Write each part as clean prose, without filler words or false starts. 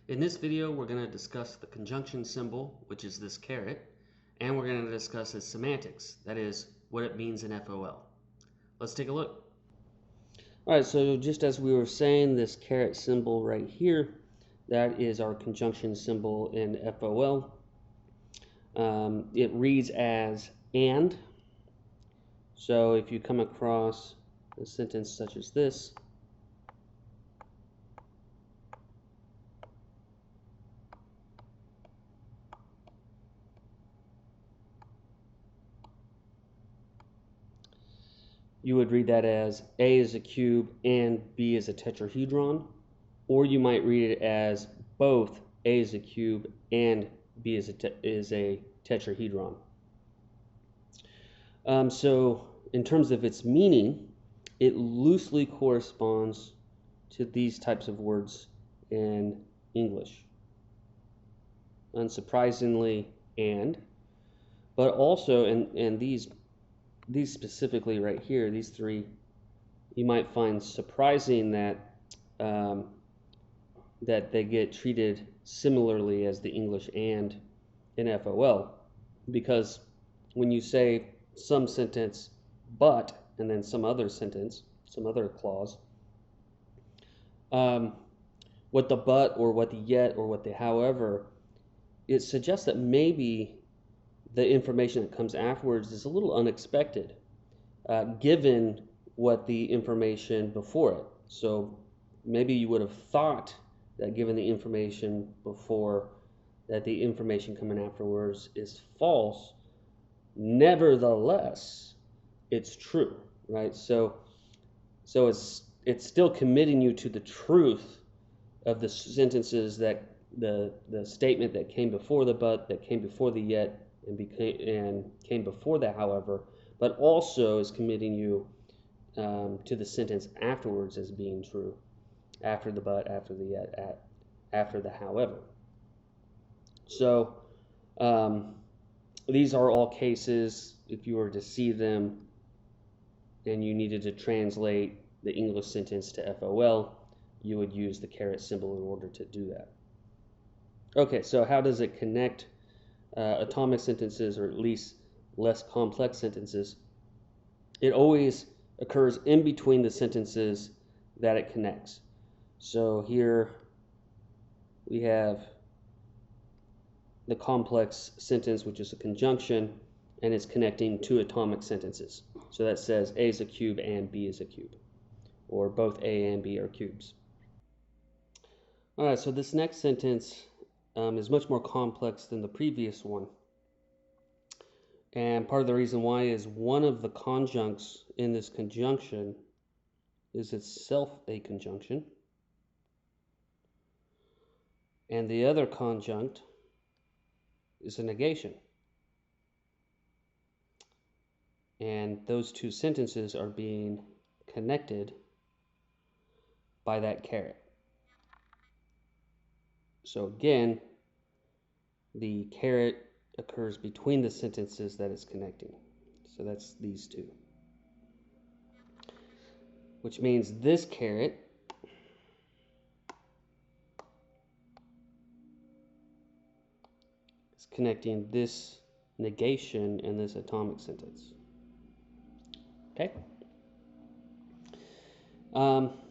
In this video, we're going to discuss the conjunction symbol, which is this caret, and we're going to discuss its semantics, that is, what it means in FOL. Let's take a look. All right, so just as we were saying, this caret symbol right here, that is our conjunction symbol in FOL. It reads as and. So if you come across a sentence such as this, you would read that as A is a cube and B is a tetrahedron, or you might read it as both A is a cube and B is a tetrahedron. So in terms of its meaning, it loosely corresponds to these types of words in English. Unsurprisingly, and, but also, and these specifically right here, these three, you might find surprising that that they get treated similarly as the English and in FOL, because when you say some sentence but and then some other sentence, some other clause, what the but or what the yet or what the however, it suggests that maybe the information that comes afterwards is a little unexpected, given what the information before it. So maybe you would have thought that given the information before, that the information coming afterwards is false. Nevertheless, it's true, right? So it's still committing you to the truth of the sentences that the statement that came before the but, that came before the yet, and came before the however, but also is committing you to the sentence afterwards as being true, after the but, after the yet, after the however. So these are all cases, if you were to see them and you needed to translate the English sentence to FOL, you would use the caret symbol in order to do that. Okay, so how does it connect atomic sentences, or at least less complex sentences? It always occurs in between the sentences that it connects. So here we have the complex sentence, which is a conjunction, and it's connecting two atomic sentences. So that says A is a cube and B is a cube, or both A and B are cubes. All right, so this next sentence is much more complex than the previous one. And part of the reason why is one of the conjuncts in this conjunction is itself a conjunction, and the other conjunct is a negation. And those two sentences are being connected by that caret. So again, the caret occurs between the sentences that it's connecting. So that's these two. Which means this caret is connecting this negation and this atomic sentence. Okay?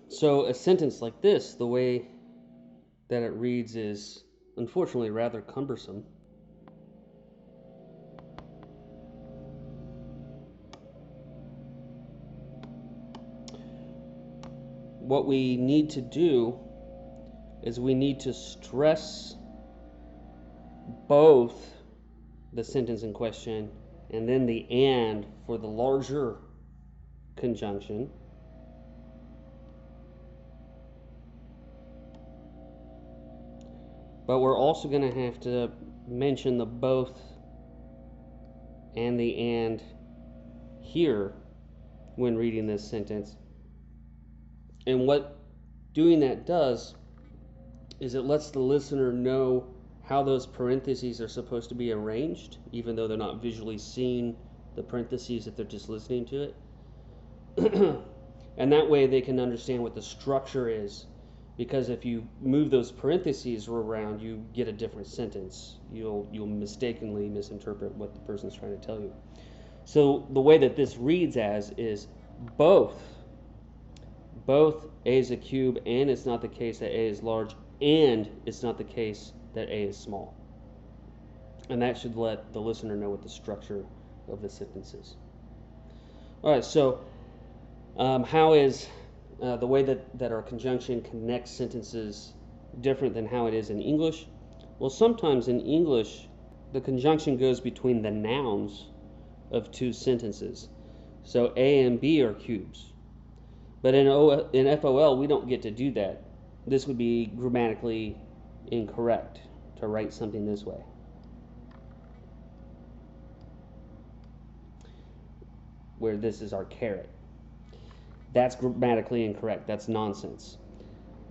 So a sentence like this, the way that it reads is unfortunately rather cumbersome. What we need to do is we need to stress both the sentence in question and then the and for the larger conjunction. But we're also going to have to mention the both and the and here when reading this sentence. And what doing that does is it lets the listener know how those parentheses are supposed to be arranged, even though they're not visually seeing the parentheses if they're just listening to it. And that way they can understand what the structure is because if you move those parentheses around, you get a different sentence. You'll mistakenly misinterpret what the person's trying to tell you. So the way that this reads as is both A is a cube, and it's not the case that A is large, and it's not the case that A is small. And that should let the listener know what the structure of the sentence is. All right, so how is the way that our conjunction connects sentences different than how it is in English? Well, sometimes in English, the conjunction goes between the nouns of two sentences. So A and B are cubes. But in FOL, we don't get to do that. This would be grammatically incorrect to write something this way. Where this is our caret. That's grammatically incorrect. That's nonsense.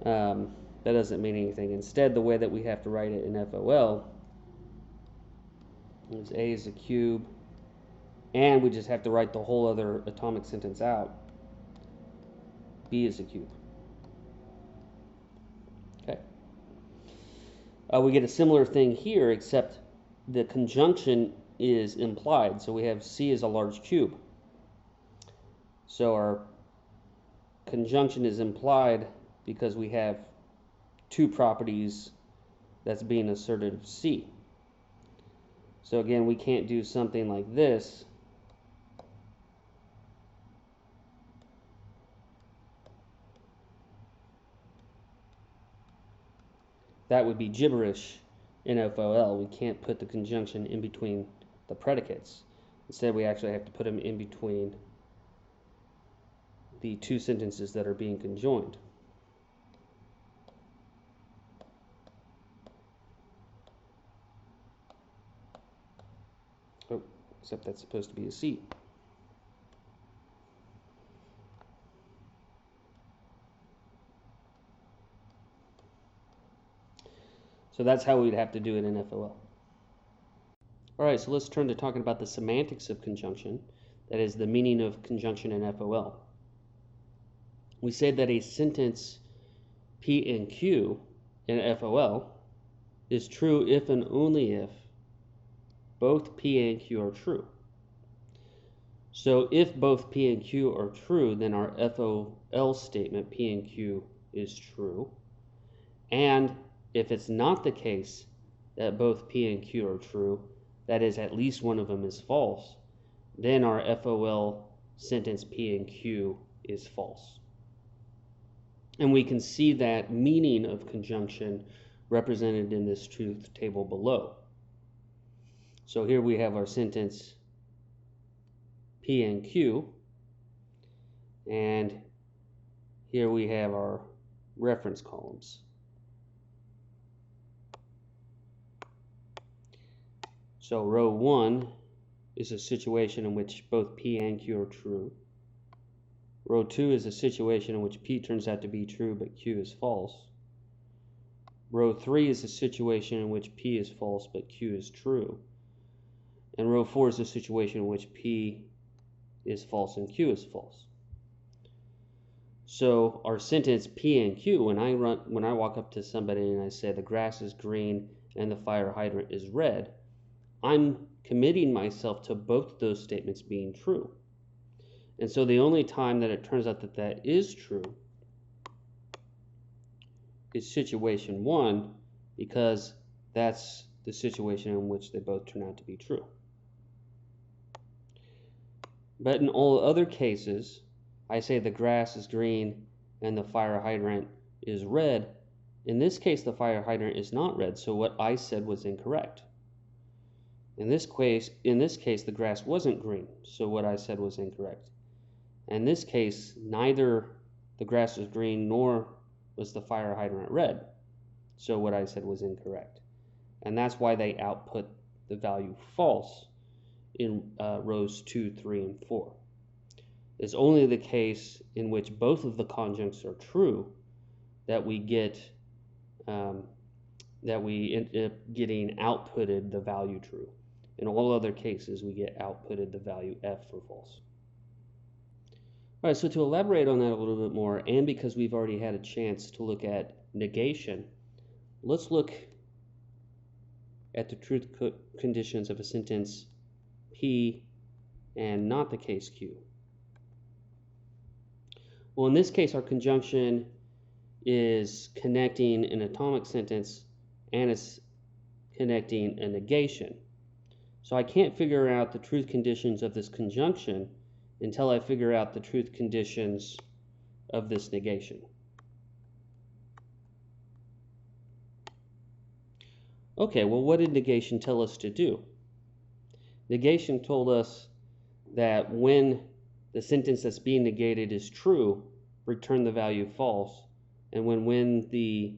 That doesn't mean anything. Instead, the way that we have to write it in FOL is A is a cube, and we just have to write the whole other atomic sentence out. B is a cube. Okay. We get a similar thing here, except the conjunction is implied. So we have C is a large cube. So our conjunction is implied because we have two properties that's being asserted of C. So again, we can't do something like this. That would be gibberish in FOL. We can't put the conjunction in between the predicates. Instead, we actually have to put them in between the two sentences that are being conjoined. Oh, except that's supposed to be a C. So that's how we'd have to do it in FOL. All right, so let's turn to talking about the semantics of conjunction. That is the meaning of conjunction in FOL. We say that a sentence P and Q in FOL is true if and only if both P and Q are true. So if both P and Q are true, then our FOL statement P and Q is true. And if it's not the case that both P and Q are true, that is, at least one of them is false, then our FOL sentence P and Q is false. And we can see that meaning of conjunction represented in this truth table below. So here we have our sentence P and Q, and here we have our reference columns. So row 1 is a situation in which both P and Q are true. Row 2 is a situation in which P turns out to be true but Q is false. Row 3 is a situation in which P is false but Q is true. And row 4 is a situation in which P is false and Q is false. So our sentence P and Q, when I walk up to somebody and I say the grass is green and the fire hydrant is red, I'm committing myself to both those statements being true. And so the only time that it turns out that that is true is situation 1, because that's the situation in which they both turn out to be true. But in all other cases, I say the grass is green and the fire hydrant is red. In this case, the fire hydrant is not red, so what I said was incorrect. In this case, the grass wasn't green, so what I said was incorrect. In this case, neither the grass was green nor was the fire hydrant red, so what I said was incorrect. And that's why they output the value false in rows 2, 3, and 4. It's only the case in which both of the conjuncts are true that we get that we end up getting outputted the value true. In all other cases, we get outputted the value F for false. All right, so to elaborate on that a little bit more, and because we've already had a chance to look at negation, let's look at the truth conditions of a sentence P and not the case Q. Well, in this case, our conjunction is connecting an atomic sentence and it's connecting a negation. So I can't figure out the truth conditions of this conjunction until I figure out the truth conditions of this negation. Okay, well, what did negation tell us to do? Negation told us that when the sentence that's being negated is true, return the value false, and when the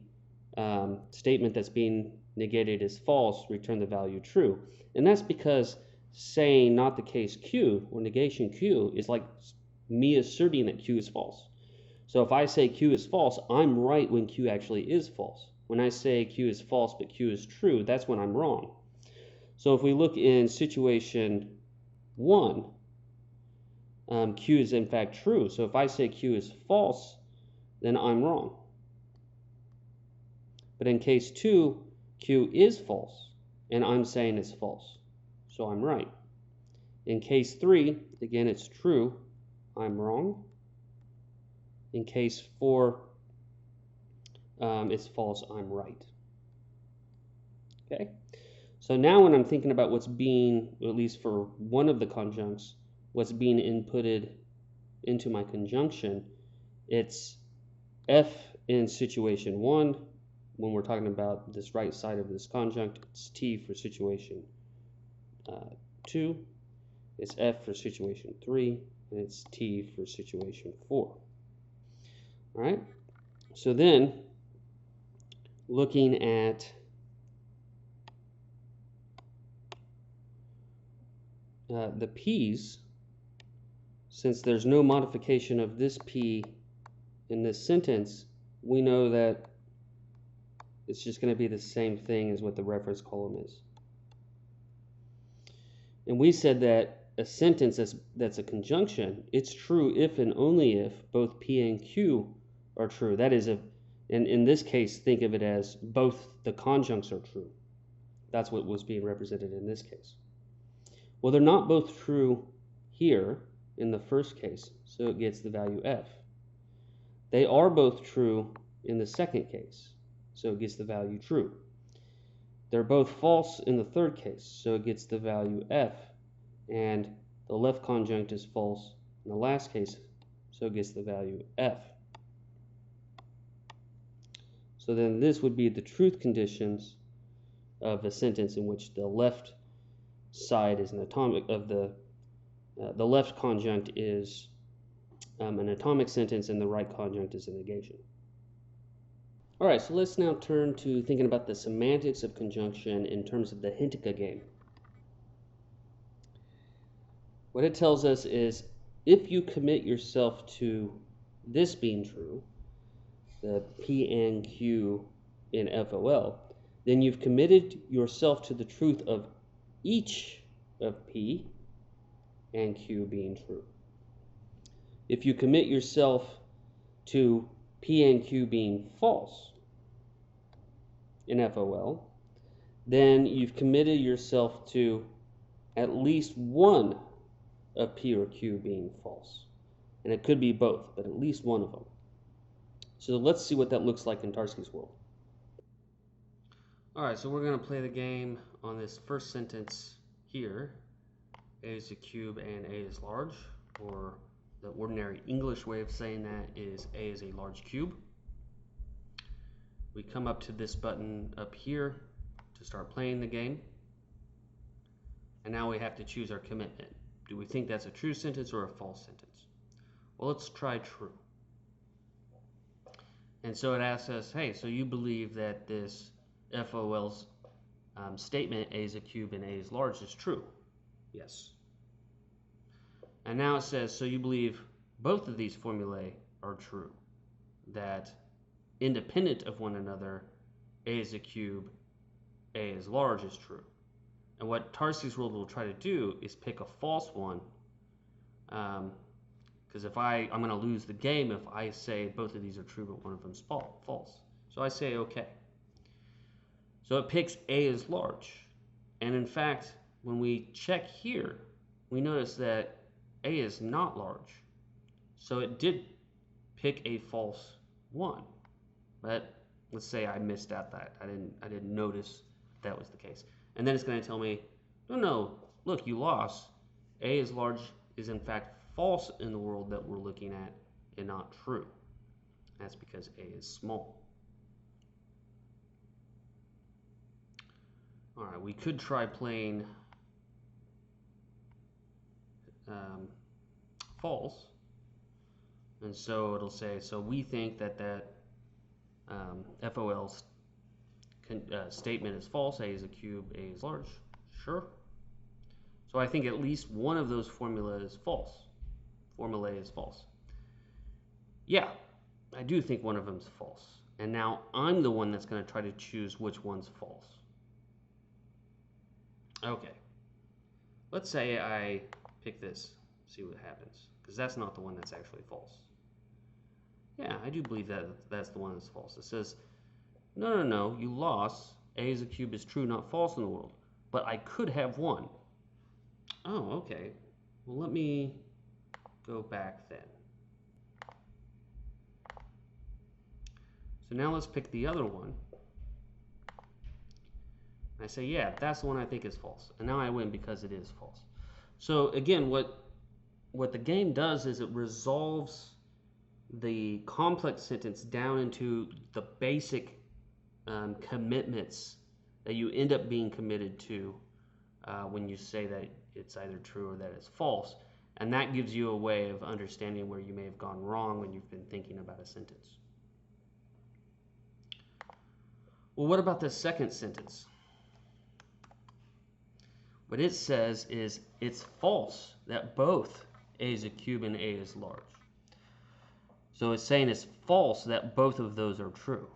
statement that's being negated is false, return the value true. And that's because saying not the case Q, or negation Q, is like me asserting that Q is false. So if I say Q is false, I'm right when Q actually is false. When I say Q is false but Q is true, that's when I'm wrong. So if we look in situation 1, Q is in fact true. So if I say Q is false, then I'm wrong. But in case 2, Q is false, and I'm saying it's false. So I'm right. In case 3, again, it's true, I'm wrong. In case 4, it's false, I'm right. Okay? So now when I'm thinking about what's being, at least for one of the conjuncts, what's being inputted into my conjunction, it's F in situation 1. When we're talking about this right side of this conjunct, it's T for situation 2. It's F for situation 3, and it's T for situation 4. All right? So then, looking at the P's, since there's no modification of this P in this sentence, we know that it's just going to be the same thing as what the reference column is. And we said that a sentence that's a conjunction, it's true if and only if both P and Q are true. That is, in this case, think of it as both the conjuncts are true. That's what was being represented in this case. Well, they're not both true here in the first case, so it gets the value F. They are both true in the second case, so it gets the value true. They're both false in the third case, so it gets the value F, and the left conjunct is false in the last case, so it gets the value F. So then this would be the truth conditions of a sentence in which the left side is an atomic of the left conjunct is an atomic sentence and the right conjunct is a negation. All right, so let's now turn to thinking about the semantics of conjunction in terms of the Hintica game. What it tells us is if you commit yourself to this being true, the P and Q in FOL, then you've committed yourself to the truth of each of P and Q being true. If you commit yourself to P and Q being false in FOL, then you've committed yourself to at least one of P or Q being false. And it could be both, but at least one of them. So let's see what that looks like in Tarski's world. All right, so we're going to play the game on this first sentence here. A is a cube and A is large, or the ordinary English way of saying that is A is a large cube. We come up to this button up here to start playing the game. And now we have to choose our commitment. Do we think that's a true sentence or a false sentence? Well, let's try true. And so it asks us, hey, so you believe that this FOL's statement, A is a cube and A is large, is true? Yes. And now it says, so you believe both of these formulae are true, that independent of one another, A is a cube, A is large is true. And what Tarski's rule will try to do is pick a false one, Because if I'm going to lose the game if I say both of these are true but one of them's false. So I say okay. So it picks A as large. And in fact, when we check here, we notice that A is not large. So it did pick a false one. But let's say I missed out that. I didn't notice that was the case. And then it's going to tell me, no, look, you lost. A is large is in fact false in the world that we're looking at and not true. That's because A is small. All right, we could try playing false. And so it'll say, so we think that FOL statement is false. A is a cube, A is large. Sure. So I think at least one of those formulae is false. Yeah, I do think one of them is false. And now I'm the one that's going to try to choose which one's false. Okay. Let's say I pick this, see what happens. Because that's not the one that's actually false. Yeah, I do believe that that's the one that's false. It says, no, you lost. A is a cube is true, not false in the world. But I could have won. Oh, okay. Well, let me go back then. So now let's pick the other one. I say, yeah, that's the one I think is false. And now I win because it is false. So again, what the game does is it resolves the complex sentence down into the basic commitments that you end up being committed to when you say that it's either true or that it's false. And that gives you a way of understanding where you may have gone wrong when you've been thinking about a sentence. Well, what about the second sentence? What it says is it's false that both A is a cube and A is large. So it's saying it's false that both of those are true.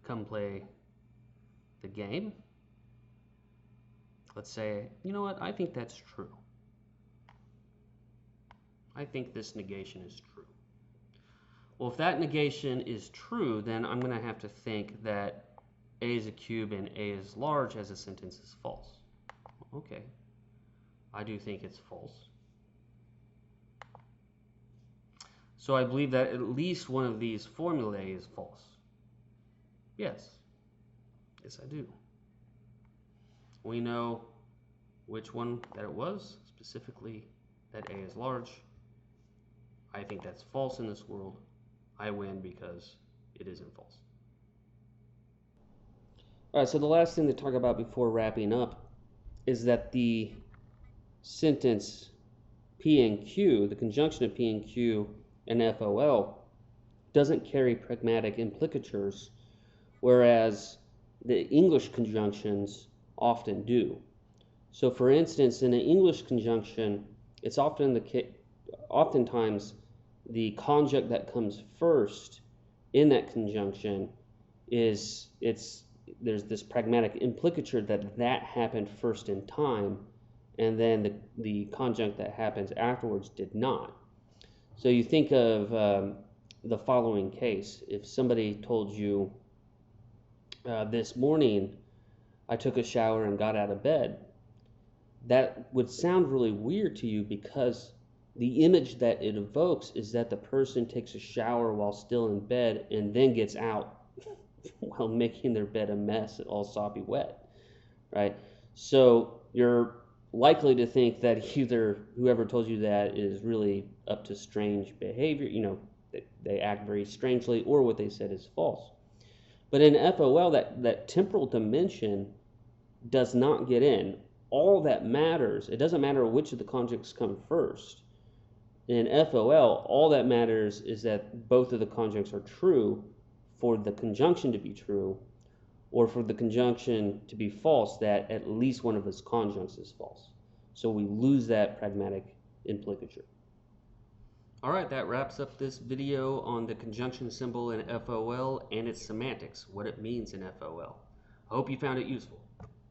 Come play the game. Let's say, you know what, I think that's true. I think this negation is true. Well, if that negation is true, then I'm going to have to think that A is a cube and A is large as a sentence is false. Okay, I do think it's false. So I believe that at least one of these formulae is false. Yes, I do. We know which one that it was, specifically that A is large. I think that's false in this world. I win because it isn't false. All right, so the last thing to talk about before wrapping up is that the sentence P and Q, the conjunction of P and Q and FOL, doesn't carry pragmatic implicatures, whereas the English conjunctions often do. So for instance, in an English conjunction, it's oftentimes the conjunct that comes first in that conjunction there's this pragmatic implicature that happened first in time, and then the conjunct that happens afterwards did not. So you think of the following case. If somebody told you, this morning I took a shower and got out of bed, that would sound really weird to you because the image that it evokes is that the person takes a shower while still in bed and then gets out while making their bed a mess, all soppy wet, right? So you're likely to think that either whoever told you that is really up to strange behavior, they act very strangely, or what they said is false. But in FOL, that temporal dimension does not get in. All that matters, it doesn't matter which of the conjuncts come first. In FOL, all that matters is that both of the conjuncts are true for the conjunction to be true, or for the conjunction to be false, that at least one of its conjuncts is false. So we lose that pragmatic implicature. All right, that wraps up this video on the conjunction symbol in FOL and its semantics, what it means in FOL. I hope you found it useful.